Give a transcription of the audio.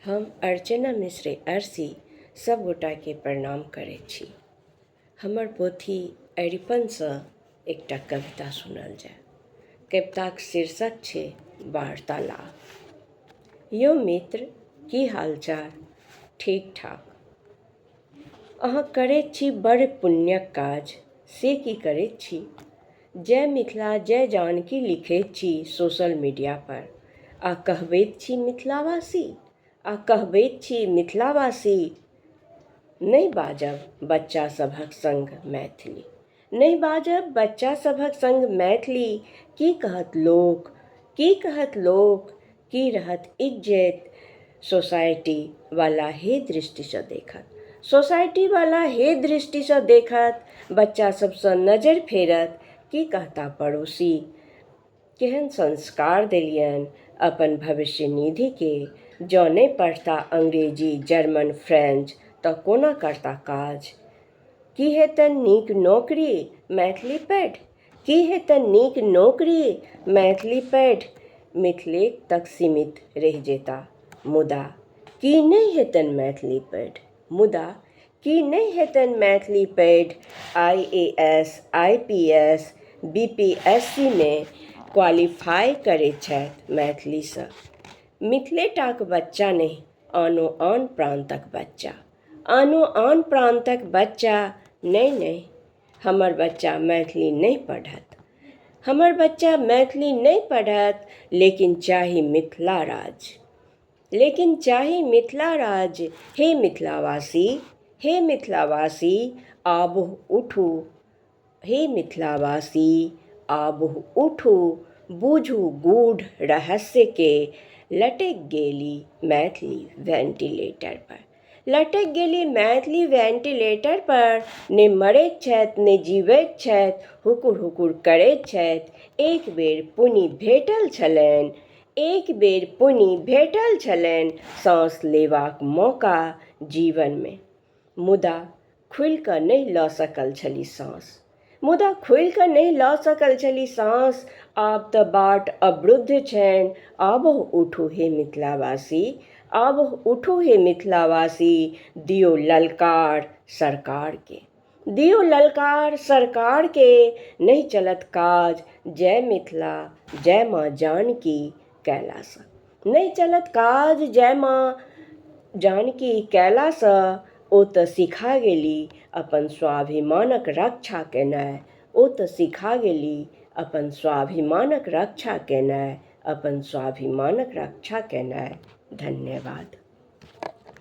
हम अर्चना मिश्रे अरसी सब गोटा के प्रणाम करै छी। हमर पोथी अरिपनसँ एकटा कविता सुनल जाय। कविताक शीर्षक छै वार्तालाप। यौ मित्र, की हालचाल? ठीक ठाक। अहाँ करैत छी बड़ पुण्यक काज, से की करैत छी? जय मिथिला जय जानकी लिखैत छी सोशल मीडिया पर, आ कहबैत छी मिथिलावासी, नहि बाजब बच्चा सभक संग मैथिली, की कहत लोक, की रहत इज्जत। सोसाइटी वाला हे दृष्टिसँ देखत, बच्चा सबसँ नजर फेरत, की कहता पड़ोसी। केहन संस्कार देलियन अपन भविष्य निधि के, जँ नहि पढ़ता अंग्रेजी जर्मन फ्रेंच तऽ कोना करता काज। की हेतन नीक नौकरी मैथिली पढ़ि, मिथिले तक सीमित रहि जेता। मुदा की नहि हेतन मैथिली पढ़ि IAS IPS BPSC मे क्वालिफाई करैत छथि मैथिलीसँ। मिथिले टाक बच्चा नहि, आनो आन प्रान्तक बच्चा नहि, हमर बच्चा मैथिली नहि पढ़त, लेकिन चाही मिथिला राज। हे मिथिलावासी, आबहु उठू, बुझू गूढ़ रहस्य के। लटकि गेली मैथिली वेंटिलेटर पर, ने मरैत छथि ने जीवैत छथि, हुकुर हुकुर करैत छथि। एक बेर पुनि भेटल छलनि सांस लेबाक मौका जीवनमे, मुदा खुलि कऽ नहि लऽ सकल छली सांस। आब तऽ बाट अवरुद्ध छनि। आबहु उठू हे मिथिलावासी, दियौ ललकार सरकार के, नहि चलत काज जय मिथिला जय माँ जानकी कयलासँ। ओ तऽ सिखा गेली अपन स्वाभिमानक रक्षा केनाइ। धन्यवाद।